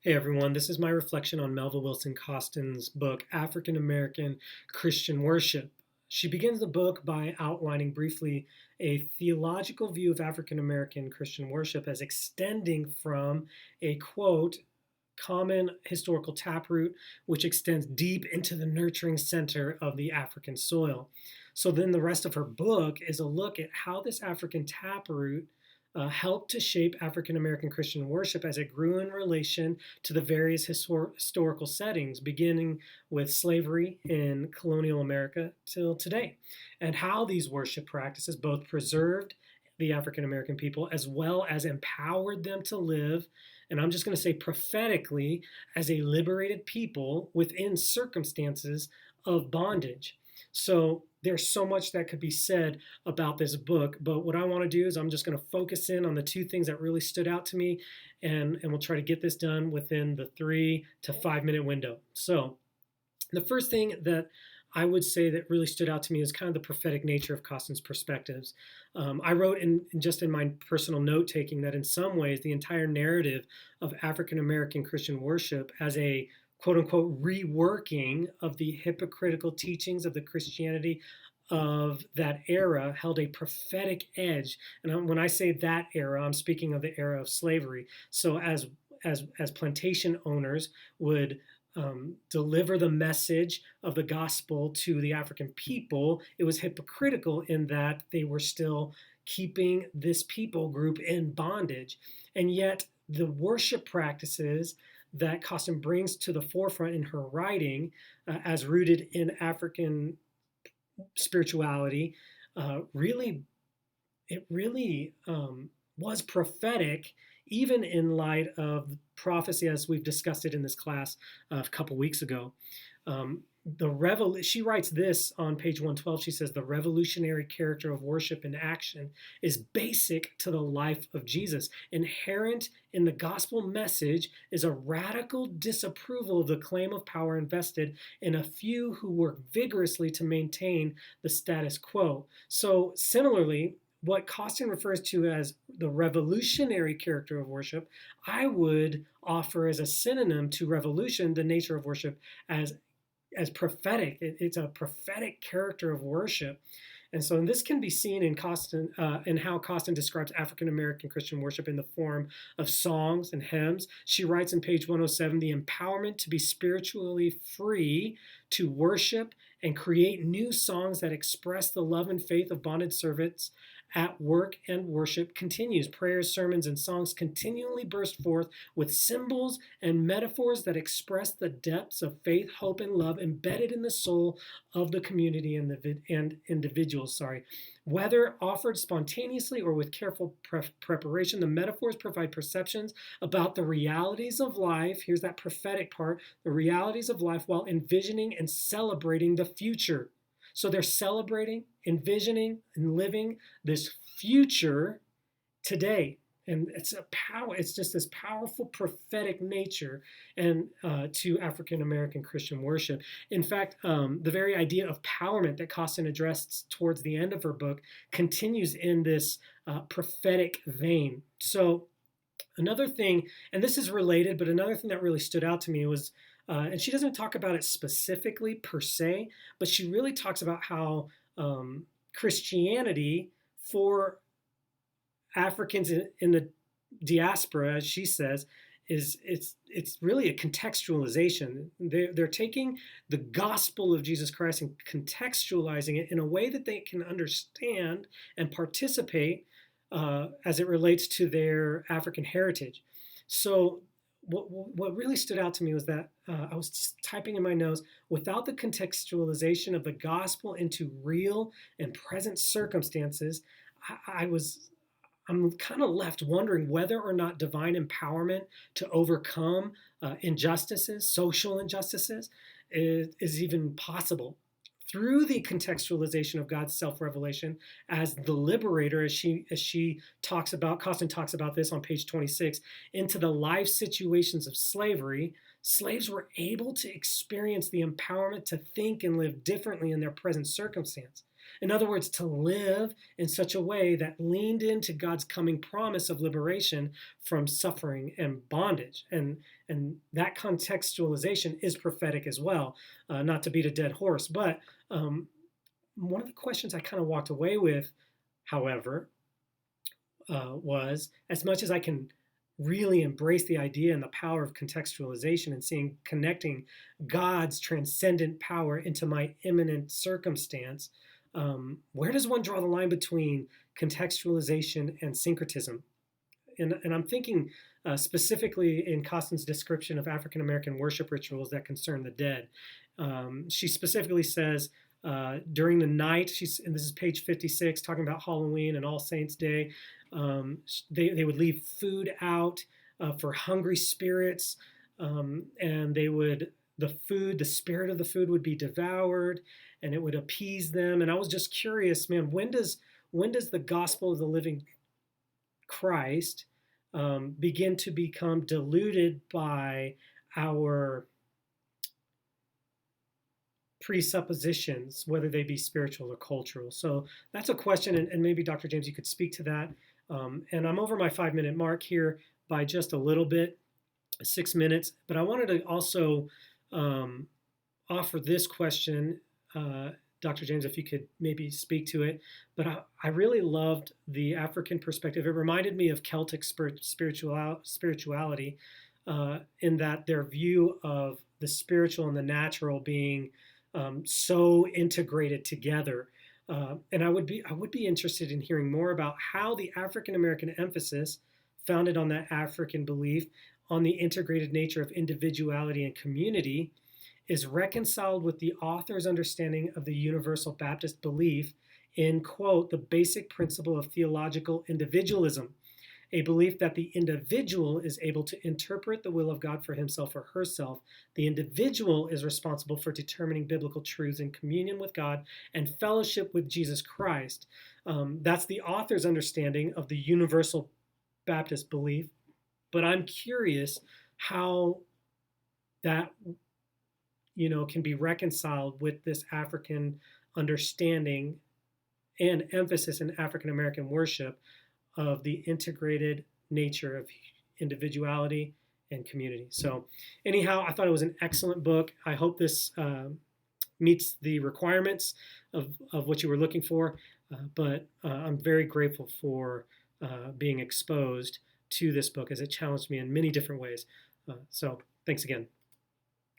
Hey everyone, this is my reflection on Melva Wilson Costin's book, African American Christian Worship. She begins the book by outlining briefly a theological view of African American Christian worship as extending from a quote, common historical taproot, which extends deep into the nurturing center of the African soil. So then the rest of her book is a look at how this African taproot helped to shape African American Christian worship as it grew in relation to the various historical settings, beginning with slavery in colonial America till today, and how these worship practices both preserved the African American people as well as empowered them to live, and I'm just going to say prophetically, as a liberated people within circumstances of bondage. So there's so much that could be said about this book, but what I want to do is I'm just going to focus in on the two things that really stood out to me, and we'll try to get this done within the 3 to 5 minute window. So the first thing that I would say that really stood out to me is kind of the prophetic nature of Costin's perspectives. I wrote in my personal note taking that in some ways the entire narrative of African American Christian worship as a quote unquote reworking of the hypocritical teachings of the Christianity of that era held a prophetic edge. And when I say that era, I'm speaking of the era of slavery. So as plantation owners would deliver the message of the gospel to the African people, it was hypocritical in that they were still keeping this people group in bondage. And yet, the worship practices that Costin brings to the forefront in her writing, as rooted in African spirituality, really it really was prophetic, even in light of prophecy as we've discussed it in this class a couple weeks ago. She writes this on page 112. She says, the revolutionary character of worship in action is basic to the life of Jesus. Inherent in the gospel message is a radical disapproval of the claim of power invested in a few who work vigorously to maintain the status quo. So similarly, what Costin refers to as the revolutionary character of worship, I would offer as a synonym to revolution the nature of worship as prophetic. It's a prophetic character of worship. And so this can be seen in how Costin describes African American Christian worship in the form of songs and hymns. She writes in page 107, the empowerment to be spiritually free to worship and create new songs that express the love and faith of bonded servants at work and worship continues. Prayers, sermons, and songs continually burst forth with symbols and metaphors that express the depths of faith, hope, and love embedded in the soul of the community and individuals. Whether offered spontaneously or with careful preparation, the metaphors provide perceptions about the realities of life. Here's that prophetic part, the realities of life while envisioning and celebrating the future. So they're celebrating, envisioning, and living this future today. And it's just this powerful prophetic nature and to African American Christian worship. In fact, the very idea of empowerment that Costin addressed towards the end of her book continues in this prophetic vein. So another thing, and this is related, but another thing that really stood out to me was, and she doesn't talk about it specifically per se, but she really talks about how Christianity for Africans in the diaspora, as she says, it's really a contextualization. They're taking the gospel of Jesus Christ and contextualizing it in a way that they can understand and participate as it relates to their African heritage. So what really stood out to me was that I was just typing in my notes, without the contextualization of the gospel into real and present circumstances, I'm kind of left wondering whether or not divine empowerment to overcome injustices, social injustices, is even possible through the contextualization of God's self-revelation as the liberator, as she talks about, Costin talks about this on page 26, into the life situations of slavery. Slaves were able to experience the empowerment to think and live differently in their present circumstance. In other words, to live in such a way that leaned into God's coming promise of liberation from suffering and bondage. And that contextualization is prophetic as well, not to beat a dead horse. But one of the questions I kind of walked away with, however, was as much as I can really embrace the idea and the power of contextualization and seeing connecting God's transcendent power into my imminent circumstance, where does one draw the line between contextualization and syncretism? And I'm thinking specifically in Costin's description of African American worship rituals that concern the dead. She specifically says, during the night, and this is page 56, talking about Halloween and All Saints Day, they would leave food out for hungry spirits, and the spirit of the food would be devoured, and it would appease them. And I was just curious, man, when does the gospel of the living Christ begin to become diluted by our presuppositions, whether they be spiritual or cultural? So that's a question, and maybe Dr. James, you could speak to that. And I'm over my 5-minute mark here by just a little bit, 6 minutes, but I wanted to also offer this question, Dr. James, if you could maybe speak to it. But I really loved the African perspective. It reminded me of Celtic spirituality, in that their view of the spiritual and the natural being so integrated together. And I would be interested in hearing more about how the African American emphasis, founded on that African belief on the integrated nature of individuality and community, is reconciled with the author's understanding of the Universal Baptist belief in, quote, the basic principle of theological individualism, a belief that the individual is able to interpret the will of God for himself or herself. The individual is responsible for determining biblical truths in communion with God and fellowship with Jesus Christ. That's the author's understanding of the Universal Baptist belief. But I'm curious how that can be reconciled with this African understanding and emphasis in African American worship of the integrated nature of individuality and community. So anyhow, I thought it was an excellent book. I hope this meets the requirements of what you were looking for, but I'm very grateful for being exposed to this book as it challenged me in many different ways. So thanks again.